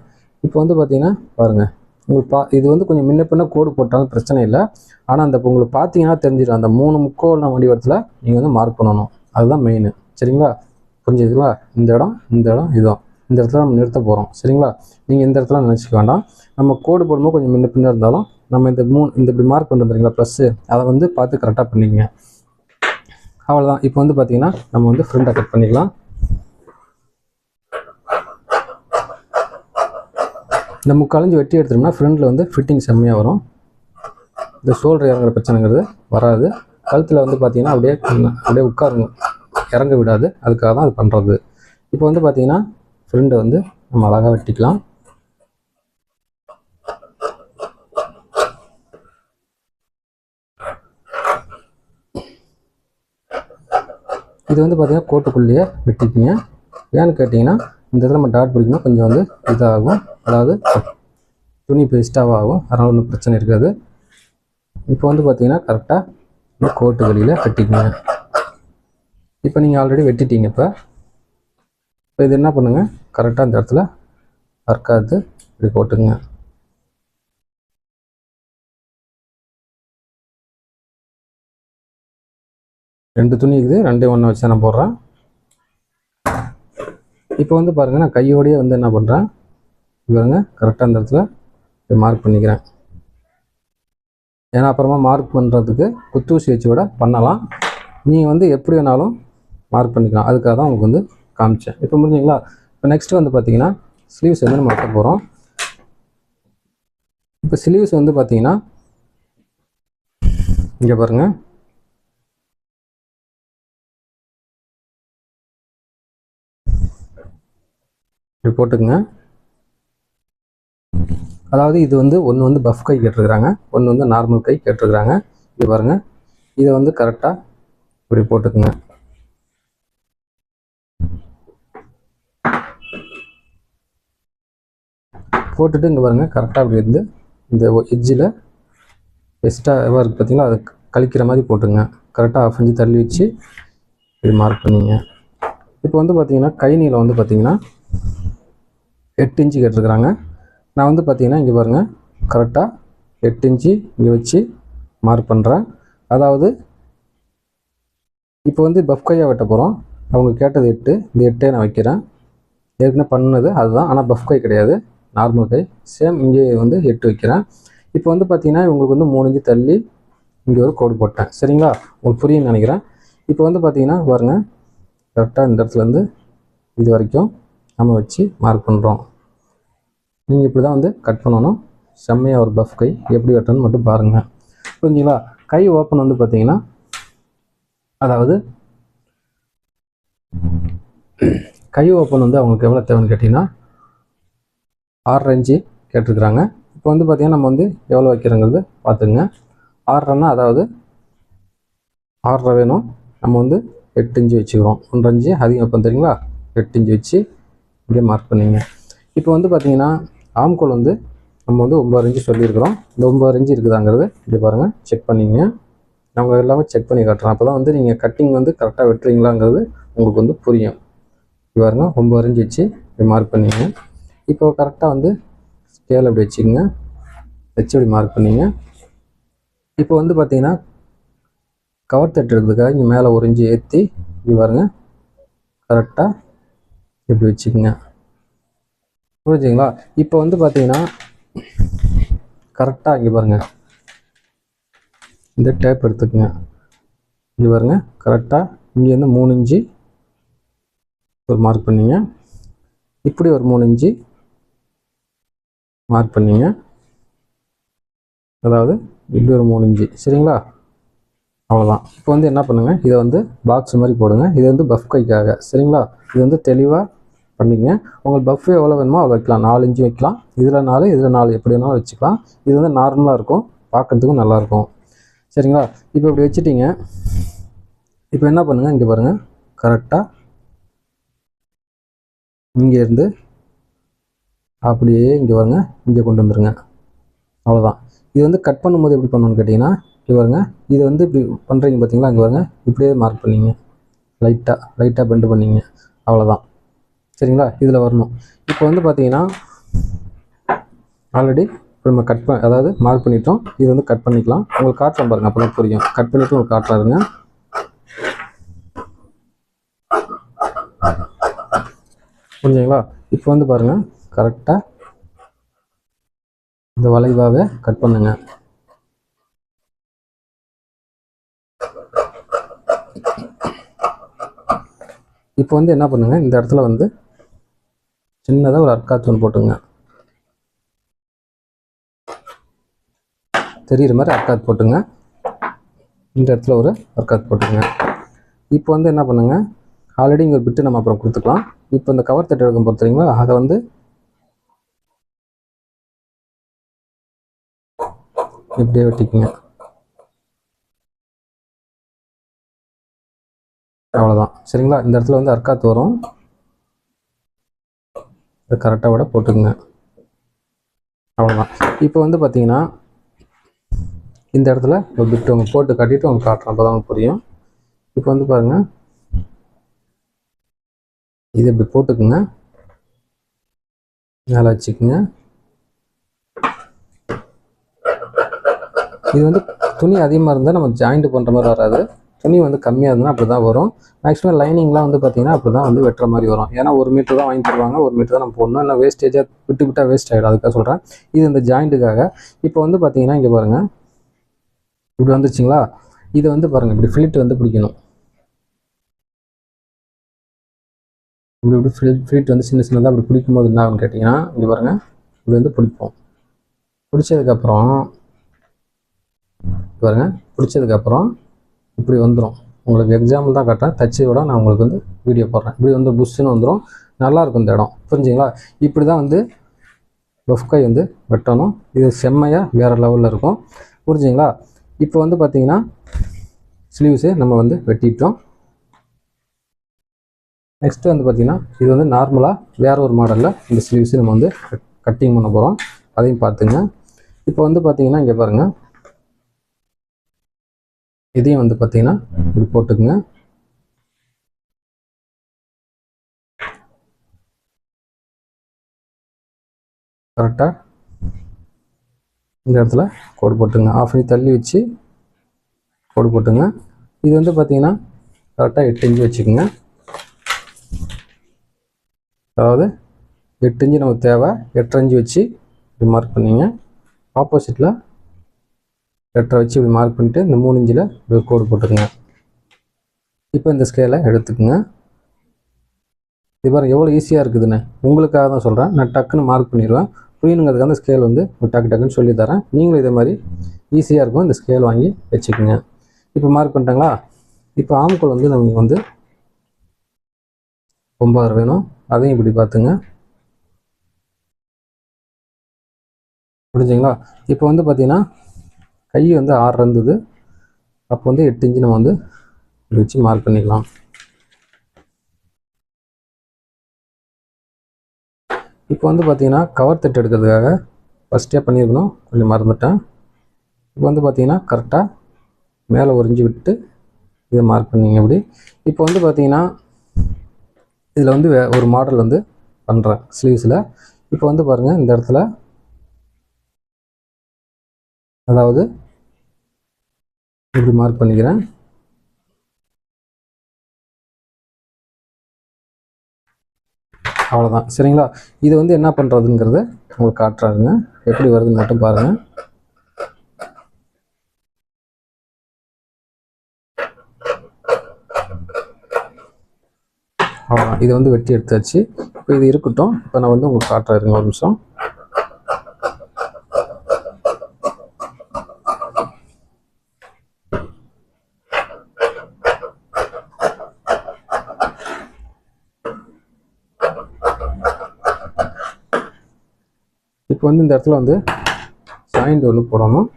[SPEAKER 1] இப்போ வந்து பார்த்தீங்கன்னா பாருங்கள், உங்களுக்கு இது வந்து கொஞ்சம் முன்ன பின்ன கோடு போட்டாலும் பிரச்சனை இல்லை. ஆனால் அந்த உங்களுக்கு பார்த்தீங்கன்னா தெரிஞ்சிடும், அந்த 3 முக்கோண வடிவத்தில் நீங்கள் வந்து மார்க் பண்ணணும். அதுதான் மெயின். சரிங்களா? புரிஞ்சுதுங்களா? இந்த இடம், இந்த இடம், இதுதான். இந்த இடத்துல நம்ம நிறுத்த போகிறோம். சரிங்களா? நீங்கள் இந்த இடத்துல நினச்சிக்க வேண்டாம். நம்ம கோடு போடும்போது கொஞ்சம் முன்ன பின்ன இருந்தாலும் நம்ம இந்த இப்படி மார்க் பண்ணுறீங்களா ப்ளஸ்ஸு, அதை வந்து பார்த்து கரெக்டாக பண்ணிங்க. அவ்வளோதான். இப்போ வந்து பார்த்தீங்கன்னா நம்ம வந்து ஃப்ரண்ட்டை கட் பண்ணிக்கலாம். இந்த 3/4 இன்ச்சு வெட்டி எடுத்துட்டோம்னா ஃப்ரண்ட்டில் வந்து ஃபிட்டிங் செம்மையாக வரும். இந்த ஷோல்டர் இறங்குற பிரச்சனைங்கிறது வராது. கழுத்தில் வந்து பார்த்தீங்கன்னா அப்படியே உட்காருங்க, இறங்க விடாது. அதுக்காக தான் அது பண்ணுறது. இப்போ வந்து பார்த்தீங்கன்னா ஃப்ரண்ட்டை வந்து நம்ம அழகாக வெட்டிக்கலாம். இது வந்து பார்த்தீங்கன்னா கோட்டுக்குள்ளேயே வெட்டிக்கிங்க. ஏன்னு கேட்டிங்கன்னா இந்த இடத்துல நம்ம டாட் பிடிக்கணும், கொஞ்சம் வந்து இதாகும், அதாவது துணி பேஸ்ட்டாக ஆகும். அதனால் ஒன்றும் பிரச்சனை இருக்காது. இப்போ வந்து பார்த்தீங்கன்னா கரெக்டாக இந்த கோட்டு வழியில் வெட்டிக்கிங்க. இப்போ நீங்கள் ஆல்ரெடி வெட்டிட்டீங்க. இப்போ இது என்ன பண்ணுங்கள், கரெக்டாக இந்த இடத்துல அர்க்காது இப்படி போட்டுங்க. ரெண்டு துணி இருக்குது, 2 ஒன்றா வச்சு நான் போடுறேன். இப்போ வந்து பாருங்கள், நான் கையோடையே வந்து என்ன பண்ணுறேன் பாருங்க, கரெக்டாக இந்த இடத்துல மார்க் பண்ணிக்கிறேன். ஏன்னா அப்புறமா மார்க் பண்ணுறதுக்கு குத்தூசி வச்சு கூட பண்ணலாம். நீங்கள் வந்து எப்படி வேணாலும் மார்க் பண்ணிக்கலாம். அதுக்காக தான் உங்களுக்கு வந்து காமிச்சேன். இப்போ முடிஞ்சுங்களா? இப்போ நெக்ஸ்ட் வந்து பார்த்தீங்கன்னா ஸ்லீவ்ஸ் வந்து நம்ம வெட்ட போகிறோம். இப்போ ஸ்லீவ்ஸ் வந்து பார்த்தீங்கன்னா இங்கே பாருங்கள், இப்படி போட்டுக்குங்க. அதாவது இது வந்து ஒன்று வந்து பஃப் கை கேட்டிருக்கிறாங்க, ஒன்று வந்து நார்மல் கை கேட்டிருக்கிறாங்க. இது பாருங்கள், இதை வந்து கரெக்டாக இப்படி போட்டுக்குங்க. போட்டுட்டு இங்கே பாருங்கள் கரெக்டாக அப்படி இருந்து இந்த எட்ஜில் எக்ஸ்ட்ராவாக இருக்குது பார்த்தீங்களா, அதை கழிக்கிற மாதிரி போட்டுங்க. கரெக்டாக 1/2 இன்ச்சு தள்ளி வச்சு இப்படி மார்க் பண்ணிங்க. இப்போ வந்து பார்த்தீங்கன்னா கை நீளம் வந்து பார்த்தீங்கன்னா 8 இன்ச்சு கேட்டிருக்கிறாங்க. நான் வந்து பார்த்தீங்கன்னா இங்கே பாருங்கள் கரெக்டாக 8 இன்ச்சு இங்கே வச்சு மார்க் பண்ணுறேன். அதாவது இப்போ வந்து பஃப் கையாக வெட்ட போகிறோம். அவங்க கேட்டது 8, இந்த 8 நான் வைக்கிறேன். ஏற்கனவே பண்ணது அதுதான், ஆனால் பஃப் கை கிடையாது, நார்மல் கை. சேம் இங்கே வந்து 8 வைக்கிறேன். இப்போ வந்து பார்த்தீங்கன்னா உங்களுக்கு வந்து 3 இன்ச்சு தள்ளி இங்கே ஒரு கோடு போட்டேன். சரிங்களா, உங்களுக்கு புரியும்னு நினைக்கிறேன். இப்போ வந்து பார்த்தீங்கன்னா பாருங்கள் கரெக்டாக இந்த இடத்துலேருந்து இது வரைக்கும் நம்ம வச்சு மார்க் பண்ணுறோம். நீங்கள் இப்படி தான் வந்து கட் பண்ணணும். செம்மையாக ஒரு பஃப் கை எப்படி வெட்டணும்னு மட்டும் பாருங்கள். புரிஞ்சுங்களா. கை ஓப்பன் வந்து பார்த்தீங்கன்னா அதாவது கை ஓப்பன் வந்து அவங்களுக்கு எவ்வளோ தேவைன்னு கேட்டிங்கன்னா 6.5 இன்ச்சு கேட்டிருக்கிறாங்க. இப்போ வந்து பார்த்தீங்கன்னா நம்ம வந்து எவ்வளோ வைக்கிறோங்கிறது பார்த்துங்க. 6.5ன்னா அதாவது 6.5 வேணும். நம்ம வந்து 8 இன்ச்சு வச்சுக்கிறோம். 1.5 இன்ச்சு அதிகம் வைப்போம் தெரியுங்களா. 8 இன்ச்சு வச்சு இங்கே மார்க் பண்ணிங்க. இப்போ வந்து பார்த்தீங்கன்னா ஆம்கோல் வந்து நம்ம வந்து 9 இன்ச்சு சொல்லியிருக்கிறோம். இந்த 9 இன்ச்சு இருக்குதாங்கிறது இங்கே பாருங்கள் செக் பண்ணிங்க. நம்ம எல்லாமே செக் பண்ணி காட்டுறோம். அப்போ தான் வந்து நீங்கள் கட்டிங் வந்து கரெக்டாக வெட்டுறீங்களாங்கிறது உங்களுக்கு வந்து புரியும். இது பாருங்க 9 இன்ச்சு வச்சு இப்படி மார்க் பண்ணிங்க. இப்போ கரெக்டாக வந்து ஸ்கேல் அப்படி வச்சுக்கோங்க, வச்சு இப்படி மார்க் பண்ணிங்க. இப்போ வந்து பார்த்தீங்கன்னா கவர் தட்டு இருக்கிறதுக்காக இங்கே மேலே 1 இன்ச்சு ஏற்றி இப்படி பாருங்க கரெக்டாக இப்படி வச்சுக்கோங்க. புரிஞ்சுங்களா. இப்போ வந்து பார்த்தீங்கன்னா கரெக்டாக இங்கே பாருங்கள் இந்த டேப் எடுத்துக்கோங்க. இங்கே பாருங்க கரெக்டாக இங்கேருந்து 3 இன்ச்சு ஒரு மார்க் பண்ணிங்க. இப்படி ஒரு 3 இன்ச்சு மார்க் பண்ணிங்க. அதாவது இப்படி ஒரு 3 இன்ச்சு. சரிங்களா, அவ்வளோதான். இப்போ வந்து என்ன பண்ணுங்கள், இதை வந்து பாக்ஸ் மாதிரி போடுங்க. இது வந்து பஃப் கைக்காக. சரிங்களா, இது வந்து தெளிவாக பண்ணிங்க. உங்களுக்கு பஃப் எவ்வளோ வேணுமோ அவ்வளோ வைக்கலாம். 4 இன்ச்சு வைக்கலாம். இதில் 4 இதில் 4 எப்படி வேணாலும் வச்சுக்கலாம். இது வந்து நார்மலாக இருக்கும், பார்க்குறதுக்கும் நல்லாயிருக்கும். சரிங்களா, இப்போ இப்படி வச்சுட்டிங்க. இப்போ என்ன பண்ணுங்கள், இங்கே பாருங்கள் கரெக்டாக இங்கேருந்து அப்படியே இங்கே பாருங்க இங்கே கொண்டு வந்துடுங்க. அவ்வளோதான். இது வந்து கட் பண்ணும்போது எப்படி பண்ணணும்னு கேட்டிங்கன்னா இங்கே பாருங்க, இது வந்து இப்படி பண்ணுறீங்க பார்த்தீங்களா, இங்கே பாருங்க இப்படியே மார்க் பண்ணிங்க. லைட்டாக பெண்டு பண்ணிங்க. அவ்வளோதான். சரிங்களா, இதில் வரணும். இப்போ வந்து பார்த்தீங்கன்னா ஆல்ரெடி இப்போ நம்ம அதாவது மார்க் பண்ணிட்டோம். இது வந்து கட் பண்ணிக்கலாம். உங்களுக்கு காட்டுறேன் பாருங்கள், அப்போ தான் புரியும். கட் பண்ணிவிட்டு உங்களுக்கு காட்டுறாருங்க. புரிஞ்சுங்களா. இப்போ வந்து பாருங்கள் கரெக்டாக இந்த வளைவாகவே கட் பண்ணுங்க. இப்போ வந்து என்ன பண்ணுங்க, இந்த இடத்துல வந்து சின்னதாக ஒரு அர்க்காத் ஒன்று போட்டுங்க. தெரிகிற மாதிரி அர்க்காத் போட்டுங்க. இந்த இடத்துல ஒரு அர்க்காத் போட்டுங்க. இப்போ வந்து என்ன பண்ணுங்க, ஆல்ரெடி இங்கே ஒரு பிட்டு நம்ம அப்புறம் கொடுத்துக்கலாம். இப்போ இந்த கவர் தட்டு எடுக்கும் பொறுத்தீங்களா, அதை வந்து இப்படியே வெட்டிக்குங்க. அவ்வளோதான். சரிங்களா, இந்த இடத்துல வந்து அர்க்காத் வரும். இதை கரெக்டாக விட போட்டுக்குங்க. அவ்வளோதான். இப்போ வந்து பார்த்தீங்கன்னா இந்த இடத்துல ஒரு பிட்டு அவங்க போட்டு கட்டிட்டு அவங்க காட்டுறோம், அப்போ தான் புரியும். இப்போ வந்து பாருங்கள், இது இப்படி போட்டுக்குங்க, மேலே வச்சுக்குங்க. இது வந்து துணி அதிகமாக இருந்தால் நம்ம ஜாயிண்ட் பண்ணுற மாதிரி வராது. துணி வந்து கம்மியாக இருந்தால் அப்படி தான் வரும். மேக்ஸிமம் லைனிங்லாம் வந்து பார்த்திங்கன்னா அப்படி தான் வந்து வெட்டுற மாதிரி வரும். ஏன்னா 1 மீட்டர் தான் வாங்கி தருவாங்க, 1 மீட்டர் தான் நம்ம போடணும். இல்லை வேஸ்டேஜாக விட்டால் வேஸ்ட் ஆகிடும். அதுக்காக சொல்கிறேன், இது இந்த ஜாயிண்ட்டுக்காக. இப்போ வந்து பார்த்திங்கன்னா இங்கே பாருங்கள் இப்படி வந்துச்சுங்களா. இது வந்து பாருங்கள் இப்படி ஃபிலிட் வந்து பிடிக்கணும். இப்படி ஃபிலிட் வந்து சின்ன சின்னதாக அப்படி பிடிக்கும் போது என்ன ஆகுன்னு கேட்டிங்கன்னா இங்கே பாருங்கள் இப்படி வந்து பிடிப்போம். பிடிச்சதுக்கப்புறம் பிடிச்சதுக்கப்புறம் இப்படி வந்துடும். உங்களுக்கு எக்ஸாம்பிள் தான் காட்டுறேன், தச்சு விட நான் உங்களுக்கு வந்து வீடியோ போடுறேன். இப்படி வந்து புஷ்ஷுன்னு வந்துடும். நல்லாயிருக்கும் இந்த இடம். புரிஞ்சுங்களா. இப்படி தான் வந்து பஃப் கை வந்து வெட்டணும். இது செம்மையாக வேறு லெவலில் இருக்கும். புரிஞ்சுங்களா. இப்போ வந்து பார்த்தீங்கன்னா ஸ்லீவ்ஸு நம்ம வந்து வெட்டிட்டோம். நெக்ஸ்ட்டு வந்து பார்த்திங்கன்னா இது வந்து நார்மலாக வேறு ஒரு மாடலில் இந்த ஸ்லீவ்ஸு நம்ம வந்து கட்டிங் பண்ண போகிறோம், அதையும் பார்த்துங்க. இப்போ வந்து பார்த்தீங்கன்னா இங்கே பாருங்கள், இதையும் வந்து பார்த்தீங்கன்னா இப்படி போட்டுக்குங்க. கரெக்டாக இந்த இடத்துல கோடு போட்டுங்க. ஆஃப் பண்ணி தள்ளி வச்சு கோடு போட்டுங்க. இது வந்து பார்த்தீங்கன்னா கரெக்டாக 8 இன்ச்சு வச்சுக்கோங்க. அதாவது 8 இன்ச்சு நமக்கு தேவை. 8.5 இன்ச்சு வச்சு இப்படி மார்க் பண்ணிங்க. ஆப்போசிட்டில் 8.5 வச்சு இப்படி மார்க் பண்ணிவிட்டு இந்த 3 இன்ச்சில் இப்படி கோடு போட்டுக்குங்க. இப்போ இந்த ஸ்கேலை எடுத்துக்குங்க. இது பாருங்கள் எவ்வளோ ஈஸியாக இருக்குதுன்னு, உங்களுக்காக தான் சொல்கிறேன். நான் டக்குன்னு மார்க் பண்ணிடுவேன், புரியணுங்கிறதுக்கு அந்த ஸ்கேல் வந்து டக்கு டக்குன்னு சொல்லி தரேன். நீங்களும் இதே மாதிரி ஈஸியாக இருக்கும், இந்த ஸ்கேல் வாங்கி வச்சுக்கோங்க. இப்போ மார்க் பண்ணிட்டாங்களா? இப்போ ஆம்கோல் வந்து நமக்கு வந்து 9 வேணும், அதையும் இப்படி பார்த்துங்க. புரிஞ்சுங்களா? இப்போ வந்து பார்த்தீங்கன்னா கை வந்து 6 இருந்தது, அப்போ வந்து 8 இன்ச்சு நம்ம வந்து இப்படி வச்சு மார்க் பண்ணிக்கலாம். இப்போ வந்து பார்த்தீங்கன்னா கவர் தட்டு எடுக்கிறதுக்காக ஃபஸ்ட்டே பண்ணியிருக்கணும், கொஞ்சம் மறந்துட்டேன். இப்போ வந்து பார்த்தீங்கன்னா கரெக்டாக மேலே ஒரு இன்ச்சு விட்டு இதை மார்க் பண்ணிங்க இப்படி. இப்போ வந்து பார்த்தீங்கன்னா இதில் வந்து ஒரு மாடல் வந்து பண்ணுறேன் ஸ்லீவ்ஸில். இப்போ வந்து பாருங்கள் இந்த இடத்துல, அதாவது இப்படி மார்க் பண்ணிக்கிறேன். அவ்வளோதான், சரிங்களா? இது வந்து என்ன பண்ணுறதுங்கிறத உங்களுக்கு காட்டுறாருங்க, எப்படி வருதுன்னு மட்டும் பாருங்கள். அவ்வளோதான், இது வந்து வெட்டி எடுத்தாச்சு. இப்போ இது இருக்கட்டும், இப்போ நான் வந்து உங்களுக்கு காட்டுறாருங்க, ஒரு நிமிஷம். இப்போ வந்து இந்த இடத்துல வந்து ஜாயிண்ட் ஒன்று போடணும்.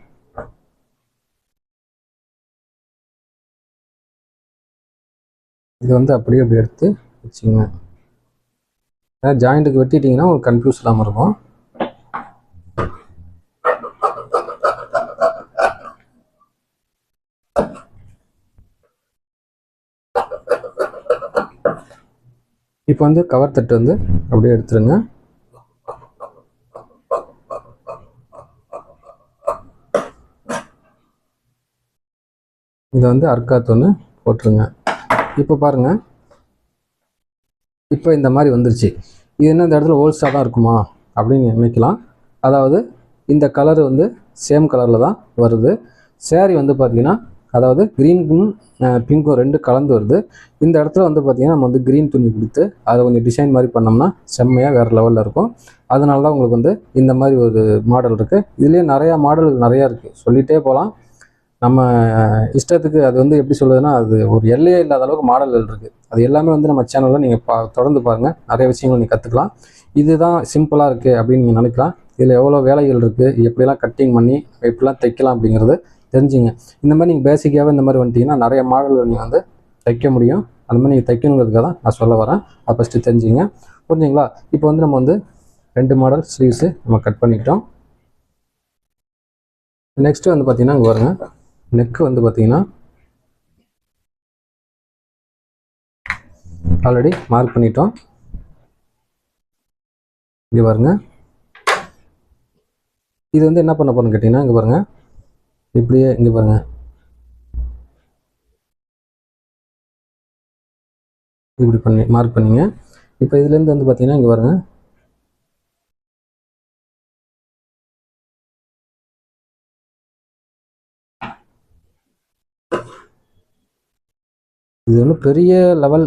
[SPEAKER 1] இது வந்து அப்படியே அப்படி எடுத்து வச்சுங்க. ஜாயிண்ட்டுக்கு வெட்டிட்டிங்கன்னா உங்களுக்கு கன்ஃபியூஸ் இல்லாமல் இருக்கும். இப்போ வந்து கவர் தட்டு வந்து அப்படியே எடுத்துருங்க. இதை வந்து அர்க்காத் ஒன்று போட்டுருங்க. இப்போ பாருங்கள், இப்போ இந்த மாதிரி வந்துருச்சு. இது என்ன இந்த இடத்துல ஹோல்ஸாக தான் இருக்குமா அப்படின்னு நினைக்கலாம். அதாவது இந்த கலர் வந்து சேம் கலரில் தான் வருது. சேரீ வந்து பார்த்திங்கன்னா, அதாவது க்ரீனுக்கும் பிங்க்கும் 2 கலந்து வருது. இந்த இடத்துல வந்து பார்த்திங்கன்னா நம்ம வந்து க்ரீன் துணி கொடுத்து அதை கொஞ்சம் டிசைன் மாதிரி பண்ணோம்னா செம்மையாக வேறு லெவலில் இருக்கும். அதனால தான் உங்களுக்கு வந்து இந்த மாதிரி ஒரு மாடல் இருக்குது. இதுலேயே நிறையா மாடல் நிறையா இருக்குது, சொல்லிகிட்டே போகலாம். நம்ம இஷ்டத்துக்கு அது வந்து எப்படி சொல்லுதுன்னா, அது ஒரு எல்லையே இல்லாத அளவுக்கு மாடல்கள் இருக்குது. அது எல்லாமே வந்து நம்ம சேனலில் நீங்கள் தொடர்ந்து பாருங்கள், நிறைய விஷயங்கள் நீங்கள் கற்றுக்கலாம். இதுதான் சிம்பிளாக இருக்குது அப்படின்னு நீங்கள் நினைக்கலாம். இதில் எவ்வளோ வேலைகள் இருக்குது, எப்படிலாம் கட்டிங் பண்ணி எப்படிலாம் தைக்கலாம் அப்படிங்கிறது தெரிஞ்சுங்க. இந்த மாதிரி நீங்கள் பேசிக்காகவே இந்த மாதிரி வந்துட்டிங்கன்னா நிறைய மாடல்கள் நீங்கள் வந்து தைக்க முடியும். அந்த மாதிரி நீங்கள் தைக்கணுங்கிறதுக்காக தான் நான் சொல்ல வரேன். அதை ஃபஸ்ட்டு தெரிஞ்சுங்க, புரிஞ்சுங்களா? இப்போ வந்து நம்ம வந்து 2 மாடல் ஸ்லீவ்ஸு நம்ம கட் பண்ணிக்கிட்டோம். நெக்ஸ்ட்டு வந்து பார்த்திங்கன்னா இங்கே பாருங்கள், நெக்கு வந்து பார்த்தீங்கன்னா ஆல்ரெடி மார்க் பண்ணிட்டோம். இங்கே பாருங்க, இது வந்து என்ன பண்ண போறோம்னு கேட்டிங்கன்னா, இங்கே பாருங்க, இப்படியே இங்கே பாருங்க, இப்படி பண்ணி மார்க் பண்ணிங்க. இப்போ இதுலேருந்து வந்து பார்த்தீங்கன்னா இங்கே பாருங்க, இது ஒன்றும் பெரிய லெவல்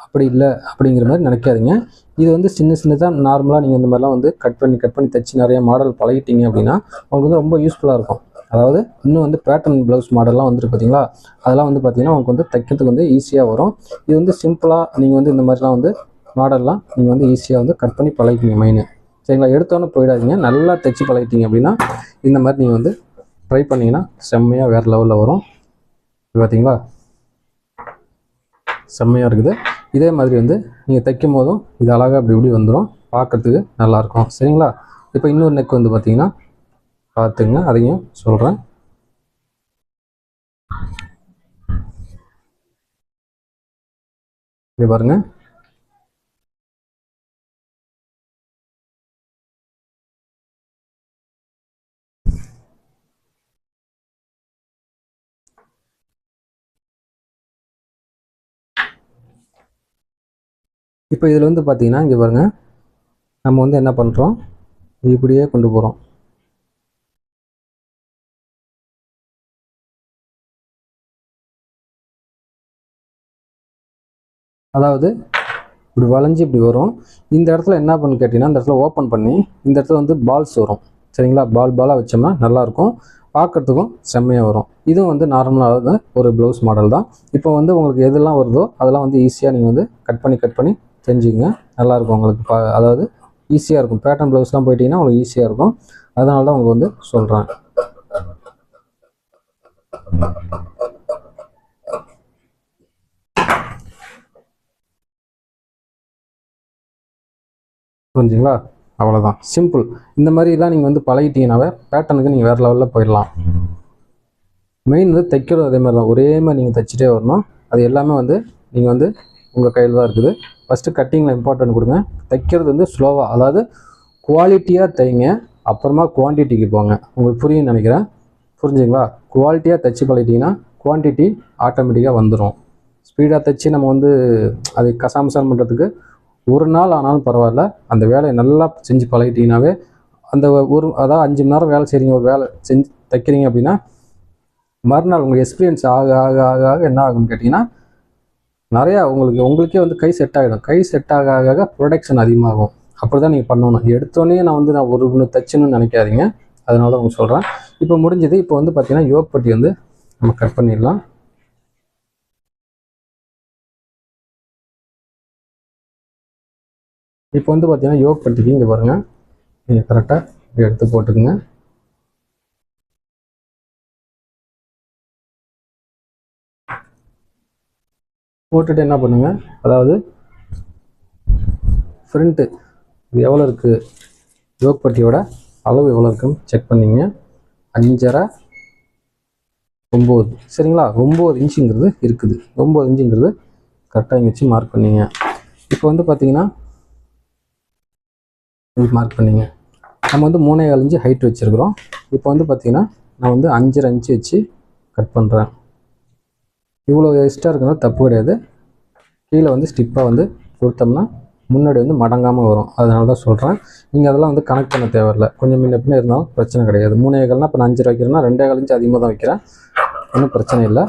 [SPEAKER 1] அப்படி இல்லை அப்படிங்கிற மாதிரி நினைக்காதீங்க. இது வந்து சின்ன சின்னதாக நார்மலாக நீங்கள் இந்த மாதிரிலாம் வந்து கட் பண்ணி தைச்சி நிறைய மாடல் பழகிட்டீங்க அப்படின்னா உங்களுக்கு வந்து ரொம்ப யூஸ்ஃபுல்லாக இருக்கும். அதாவது இன்னும் வந்து பேட்டர்ன் ப்ளவுஸ் மாடல்லாம் வந்துருக்கு பார்த்தீங்களா, அதெல்லாம் வந்து பார்த்தீங்கன்னா உங்களுக்கு வந்து தைக்கிறதுக்கு வந்து ஈஸியாக வரும். இது வந்து சிம்பிளாக நீங்கள் வந்து இந்த மாதிரிலாம் வந்து மாடல்லாம் நீங்கள் வந்து ஈஸியாக வந்து கட் பண்ணி பழகிக்கிங்க மெயின். சரிங்களா? எடுத்தோன்னே போயிடாதீங்க, நல்லா தைச்சி பழகிட்டீங்க அப்படின்னா இந்த மாதிரி நீங்கள் வந்து ட்ரை பண்ணிங்கன்னா செம்மையாக வேறு லெவலில் வரும். பார்த்தீங்களா, செம்மையாக இருக்குது. இதே மாதிரி வந்து நீங்கள் தைக்கும் போதும் இது அழகாக அப்படி இப்படி வந்துடும், பார்க்குறதுக்கு நல்லாயிருக்கும். சரிங்களா? இப்போ இன்னொரு நெக் வந்து பார்த்தீங்கன்னா பார்த்துங்க, அதையும் சொல்கிறேன். இங்கே பாருங்கள், இப்போ இதில் வந்து பார்த்தீங்கன்னா இங்கே பாருங்கள், நம்ம வந்து என்ன பண்ணுறோம், இப்படியே கொண்டு போகிறோம். அதாவது இப்படி வளைஞ்சு இப்படி வரும். இந்த இடத்துல என்ன பண்ணு கேட்டிங்கன்னா, இந்த இடத்துல ஓப்பன் பண்ணி இந்த இடத்துல வந்து பால்ஸ் வரும். சரிங்களா, பாலாக வச்சோம்னா நல்லாயிருக்கும், பார்க்குறதுக்கும் செம்மையாக வரும். இதுவும் வந்து நார்மலாக ஒரு ப்ளவுஸ் மாடல் தான். இப்போ வந்து உங்களுக்கு எதெல்லாம் வருதோ அதெல்லாம் வந்து ஈஸியாக நீங்கள் வந்து கட் பண்ணி தெரிஞ்சுக்கங்க. நல்லாயிருக்கும் உங்களுக்கு. அதாவது ஈஸியாக இருக்கும். பேட்டர்ன் ப்ளவுஸ்லாம் போயிட்டீங்கன்னா உங்களுக்கு ஈஸியாக இருக்கும். அதனால தான் உங்களுக்கு வந்து சொல்கிறேன். புரிஞ்சுங்களா? அவ்வளோதான், சிம்பிள். இந்த மாதிரிலாம் நீங்கள் வந்து பழகிட்டீங்கன்னாவே பேட்டர்னுக்கு நீங்கள் வேறு லெவலில் போயிடலாம். மெயின் வந்து தைக்கிறது அதே மாதிரி தான், ஒரே மாதிரி நீங்கள் தைச்சிட்டே வரணும். அது எல்லாமே வந்து நீங்கள் வந்து உங்கள் கையில் தான் இருக்குது. ஃபஸ்ட்டு கட்டிங்கில் இம்பார்ட்டன்ட் கொடுங்க. தைக்கிறது வந்து ஸ்லோவாக, அதாவது குவாலிட்டியாக தைங்க, அப்புறமா குவான்டிட்டிக்கு போங்க. உங்களுக்கு புரியும்னு நினைக்கிறேன். புரிஞ்சுங்களா? குவாலிட்டியாக தைச்சி பழகிட்டிங்கன்னா குவான்டிட்டி ஆட்டோமேட்டிக்காக வந்துடும். ஸ்பீடாக தைச்சி நம்ம வந்து அது கசாமசான் பண்ணுறதுக்கு ஒரு நாள் ஆனாலும் பரவாயில்ல, அந்த வேலையை நல்லா செஞ்சு பழகிட்டிங்கனாவே அந்த அதாவது 5 மணி நேரம் வேலை செய்கிறீங்க, ஒரு வேலை செஞ்சு தைக்கிறீங்க அப்படின்னா மறுநாள் உங்கள் எக்ஸ்பீரியன்ஸ் ஆக ஆக ஆக ஆக என்ன ஆகும்னு கேட்டிங்கன்னா, நிறையா உங்களுக்கே வந்து கை செட் ஆகிடும். கை செட் ஆக ஆக ப்ரொடக்ஷன் அதிகமாகும். அப்படி தான் நீங்கள் பண்ணணும். எடுத்தோடனே நான் ஒன்று தைச்சணும்னு நினைக்காதீங்க. அதனால தான் உங்களுக்கு சொல்கிறேன். இப்போ முடிஞ்சது. இப்போ வந்து பார்த்தீங்கன்னா யோக் பட்டி வந்து நம்ம கட் பண்ணிடலாம். இப்போ வந்து பார்த்தீங்கன்னா யோக் பட்டிக்கு இங்கே பாருங்கள், நீங்கள் கரெக்டாக எடுத்து போட்டுக்குங்க. போட்டுட்டு என்ன பண்ணுங்க, அதாவது ஃப்ரண்ட்டு இது எவ்வளோ இருக்குது, யோக் பட்டியோட அளவு எவ்வளோ இருக்குன்னு செக் பண்ணிங்க. 5.5 9, சரிங்களா? 9 இன்ச்சுங்கிறது இருக்குது. 9 இன்ச்சுங்கிறது கரெக்டாக இங்கே வச்சு மார்க் பண்ணிங்க. இப்போ வந்து பார்த்தீங்கன்னா மார்க் பண்ணிங்க. நம்ம வந்து 3.25 இன்ச்சு ஹைட் வச்சுருக்குறோம். இப்போ வந்து பார்த்தீங்கன்னா நான் வந்து 5.5 இன்ச்சு வச்சு கட் பண்ணுறேன். இவ்வளோ எக்ஸ்ட்ரா இருக்கிறது தப்பு கிடையாது. கீழே வந்து ஸ்டிப்பாக வந்து கொடுத்தோம்னா முன்னாடி வந்து மடங்காமல் வரும். அதனால தான் சொல்கிறேன். நீங்கள் அதெல்லாம் வந்து கனெக்ட் பண்ண தேவையில்லை. கொஞ்சம் முன்ன பின்ன இருந்தாலும் பிரச்சனை கிடையாது. 3.25னா இப்போ நான் 5 வைக்கிறேன்னா 2.25 இன்ச்சு அதிகமாக தான் வைக்கிறேன். ஒன்றும் பிரச்சனை இல்லை.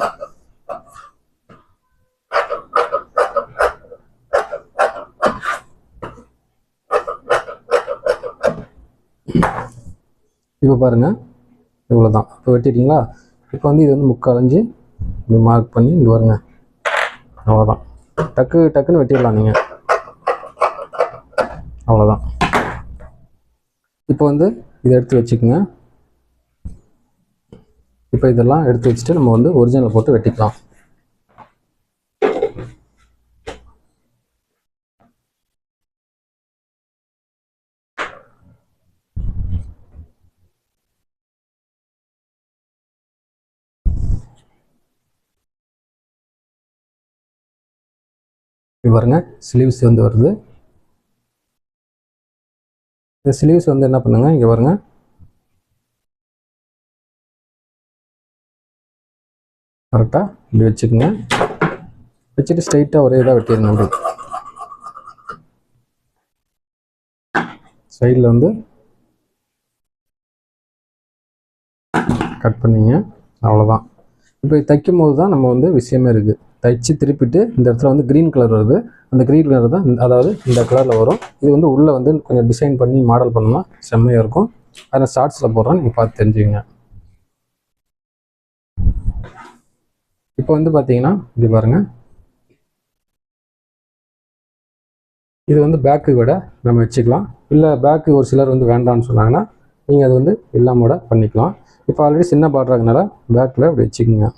[SPEAKER 1] இப்போ பாருங்கள், இவ்வளோ தான். இப்போ வெட்டிட்டீங்களா? இப்போ வந்து இது வந்து 3/4 இன்ச்சு இப்படி மார்க் பண்ணி இங்கே வருங்க. அவ்வளோதான். டக்குன்னு வெட்டிடலாம் நீங்கள். அவ்வளோதான். இப்போ வந்து இதை எடுத்து வச்சுக்கோங்க. இப்போ இதெல்லாம் எடுத்து வச்சுட்டு நம்ம வந்து ஒரிஜினல் போட்டு வெட்டிக்கலாம். பாருங்க, ஸ்லீவ்ஸ் வந்து வருது. இந்த ஸ்லீவ்ஸ் வந்து என்ன பண்ணுங்க, இங்கே பாருங்க, கரெக்டாக இப்படி வச்சுக்கோங்க. வச்சுட்டு ஸ்ட்ரைட்டாக ஒரே இதாக வெட்டிடணும். அப்படி சைடில் வந்து கட் பண்ணிங்க. அவ்வளோதான். இப்போ தைக்கும் போது தான் நம்ம வந்து விஷயமே இருக்குது. தைச்சு திருப்பிட்டு இந்த இடத்துல வந்து க்ரீன் கலர் வருது. அந்த க்ரீன் கலர் தான், அதாவது இந்த கலரில் வரும். இது வந்து உள்ளே வந்து கொஞ்சம் டிசைன் பண்ணி மாடல் பண்ணோம்னா செம்மையாக இருக்கும். அதில் ஷார்ட்ஸில் போடுறேன், நீங்கள் பார்த்து தெரிஞ்சுக்கங்க. இப்போ வந்து பார்த்தீங்கன்னா இது பாருங்கள், இது வந்து பேக்கு விட நம்ம வச்சுக்கலாம். இல்லை பேக்கு ஒரு சிலர் வந்து வேண்டாம்னு சொன்னாங்கன்னா நீங்கள் அது வந்து இல்லாமோட பண்ணிக்கலாம். இப்போ ஆல்ரெடி சின்ன பார்டராகனால பேக்கில் அப்படி வச்சுக்கோங்க.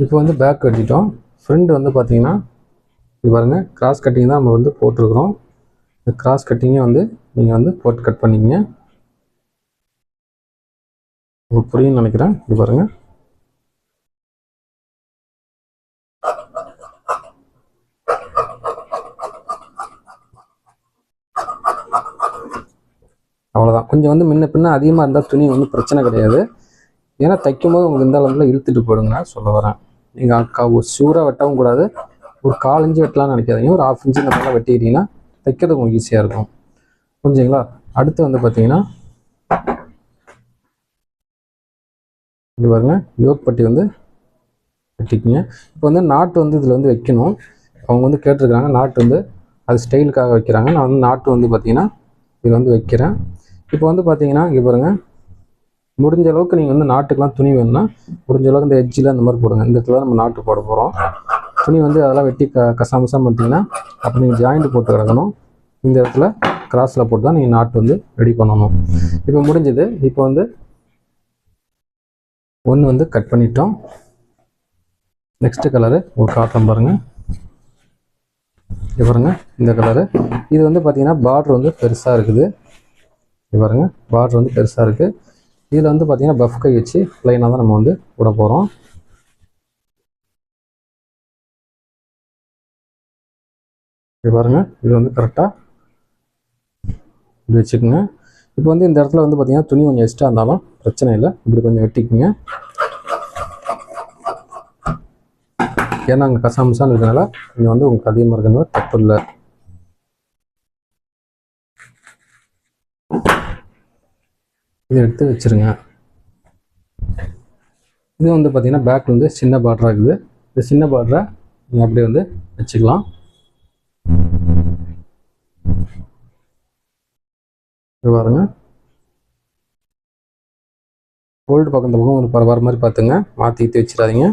[SPEAKER 1] இப்போ வந்து பேக் கட்டிட்டோம். ஃப்ரண்ட் வந்து பார்த்தீங்கன்னா இது பாருங்கள், கிராஸ் கட்டிங் தான் நம்ம வந்து போட்டிருக்கிறோம். இந்த கிராஸ் கட்டிங்கை வந்து நீங்கள் வந்து போட்டு கட் பண்ணிக்கங்க. உங்களுக்கு புரியும்னு நினைக்கிறேன். இது பாருங்கள். அவ்வளோதான். கொஞ்சம் வந்து முன்ன பின்ன அதிகமாக இருந்தால் துணி வந்து பிரச்சனை கிடையாது. ஏன்னா தைக்கும் போது உங்களுக்கு இந்த அளவில் இழுத்துட்டு போடுங்க சொல்ல வரேன். நீங்கள் ஷூராக வெட்டவும் கூடாது. ஒரு 1/4 இன்ச்சு வெட்டலாம்னு நினைக்காதீங்க. ஒரு 1/2 இன்ச்சு இந்த மாதிரிலாம் வெட்டிக்கிட்டிங்கன்னா தைக்கிறது உங்களுக்கு ஈஸியாக இருக்கும். புரிஞ்சுங்களா? அடுத்து வந்து பார்த்தீங்கன்னா இது பாருங்கள், யோக் பட்டி வந்து வெட்டிக்கிங்க. இப்போ வந்து நாட்டு வந்து இதில் வந்து வைக்கணும். அவங்க வந்து கேட்டிருக்காங்க நாட்டு வந்து அது ஸ்டைலுக்காக வைக்கிறாங்க. நான் வந்து நாட்டு வந்து பார்த்தீங்கன்னா இதில் வந்து வைக்கிறேன். இப்போ வந்து பார்த்தீங்கன்னா இங்கே பாருங்கள், முடிஞ்ச அளவுக்கு நீங்கள் வந்து நாட்டுக்கெலாம் துணி வேணும்னா முடிஞ்ச அளவுக்கு இந்த எட்ஜில் அந்த மாதிரி போடுங்க. இந்த இடத்துல நம்ம நாட்டு போட போகிறோம். துணி வந்து அதெல்லாம் வெட்டி கசாமசாம பண்ணிட்டீங்கன்னா அப்போ நீங்கள் ஜாயிண்ட் போட்டு கிடக்கணும். இந்த இடத்துல கிராஸில் போட்டு தான் நீங்கள் நாட்டு வந்து ரெடி பண்ணணும். இப்போ முடிஞ்சது. இப்போ வந்து ஒன்று வந்து கட் பண்ணிட்டோம். நெக்ஸ்ட்டு கலரு ஒரு காட்டன் பாருங்கள். இது பாருங்கள், இந்த கலரு. இது வந்து பார்த்தீங்கன்னா பார்டர் வந்து பெருசாக இருக்குது. இது பாருங்கள், பார்டர் வந்து பெருசாக இருக்குது. இதில் வந்து பார்த்தீங்கன்னா பஃப் கை வச்சு ப்ளைனாக தான் நம்ம வந்து விட போகிறோம். இது பாருங்கள், இது வந்து கரெக்டாக இப்படி வச்சுக்கோங்க. இப்போ வந்து இந்த இடத்துல வந்து பார்த்தீங்கன்னா துணி கொஞ்சம் எக்ஸ்ட்ரா இருந்தாலும் பிரச்சனை இல்லை. இப்படி கொஞ்சம் வெட்டிக்குங்க. ஏன்னா அங்கே கசாமசான்னு இருக்கிறனால கொஞ்சம் வந்து உங்களுக்கு அதிகமாக இருக்கிறது தப்பு இல்லை. இதை எடுத்து வச்சுருங்க. இது வந்து பார்த்தீங்கன்னா பேக் வந்து சின்ன பார்டராக இருக்குது. இந்த சின்ன பார்டரை நீங்கள் அப்படியே வந்து வச்சுக்கலாம். இது பாருங்க, கோல்டு பக்கம் இந்த பக்கம் ஒரு வர மாதிரி பார்த்துங்க, மாற்றிட்டு வச்சிடாதீங்க.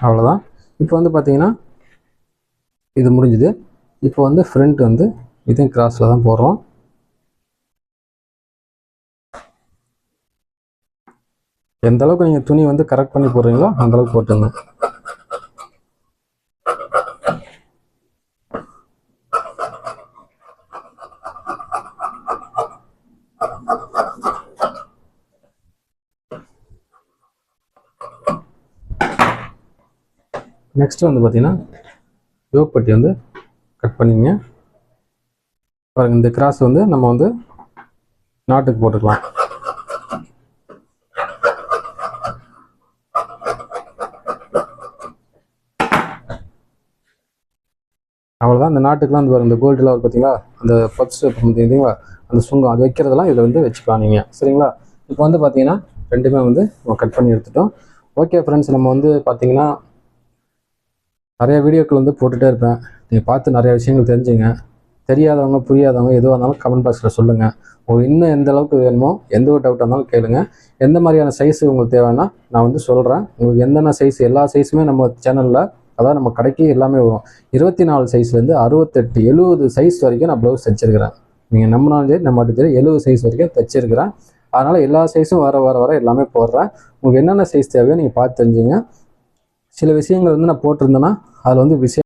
[SPEAKER 1] அவ்வளோதான். இப்போ வந்து பார்த்தீங்கன்னா இது முடிஞ்சுது. இப்போ வந்து ஃப்ரண்ட் வந்து இதையும் கிராஸில் தான் போடுறோம். எந்த அளவுக்கு நீங்கள் துணி வந்து கரெக்ட் பண்ணி போடுறீங்களோ அந்த அளவுக்கு போட்டுங்க. நெக்ஸ்ட் வந்து பார்த்தீங்கன்னா யோக் பட்டி வந்து கட் பண்ணிங்க. பாருங்கள், இந்த கிராஸ் வந்து நம்ம வந்து நாட்டுக்கு போட்டுக்கலாம். அவ்வளோதான். இந்த நாட்டுக்கெலாம் வந்து பாருங்கள், இந்த கோல்டுலாம் ஒரு பார்த்தீங்களா, அந்த பப்ஸ் பார்த்தீங்களா, அந்த சுங்கம் அது வைக்கிறதெல்லாம் இதில் வந்து வச்சுக்கலாம் நீங்கள். சரிங்களா? இப்போ வந்து பார்த்தீங்கன்னா ரெண்டுமே வந்து நம்ம கட் பண்ணி எடுத்துட்டோம். ஓகே ஃப்ரெண்ட்ஸ், நம்ம வந்து பார்த்தீங்கன்னா நிறைய வீடியோக்கள் வந்து போட்டுகிட்டே இருப்பேன். நீங்கள் பார்த்து நிறைய விஷயங்கள் தெரிஞ்சுங்க. தெரியாதவங்க புரியாதவங்க எதுவாக இருந்தாலும் கமெண்ட் பாக்ஸில் சொல்லுங்கள். உங்களுக்கு இன்னும் எந்த அளவுக்கு வேணுமோ எந்த ஒரு டவுட்டாக இருந்தாலும் கேளுங்க. எந்த மாதிரியான சைஸு உங்களுக்கு தேவைன்னா நான் வந்து சொல்கிறேன். உங்களுக்கு என்னென்ன சைஸ், எல்லா சைஸுமே நம்ம சேனலில், அதாவது நம்ம கடைக்கு எல்லாமே வரும். 24 சைஸ்லேருந்து 68 70 சைஸ் வரைக்கும் நான் ப்ளவுஸ் தைச்சிருக்கிறேன். நீங்கள் நம்பினாலும் சரி நம்ம சரி 70 சைஸ் வரைக்கும் தைச்சிருக்கிறேன். அதனால் எல்லா சைஸும் வர எல்லாமே போடுறேன். உங்களுக்கு என்னென்ன சைஸ் தேவையோ நீங்கள் பார்த்து தெரிஞ்சுங்க. சில விஷயங்கள் வந்து நான் போட்டிருந்தேன்னா அதில் வந்து